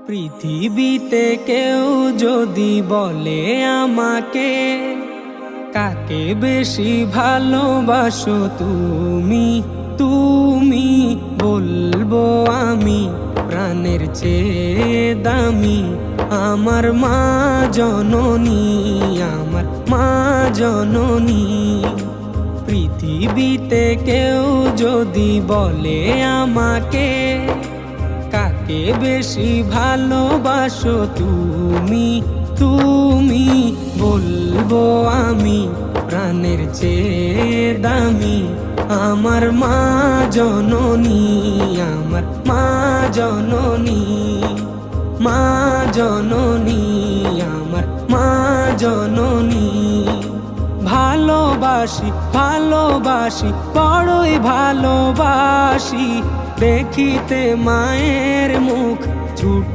পৃথিবীতে কেউ যদি বলে আমাকে, কাকে বেশি ভালোবাসো তুমি, তুমি বলবো আমি প্রাণের চেয়ে দামি আমার মা জননী, আমার মা জননী। পৃথিবীতে কেউ যদি বলে আমাকে, কাকে বেশি ভালোবাসো তুমি, তুমি বলবো আমি প্রাণের চেয়ে দামি আমার মা জননী, আমার মা জননী, মা জননী, আমার মা জননী। ভালোবাসি ভালোবাসি বড়ই ভালোবাসি, দেখিতে মায়ের মুখ ছুট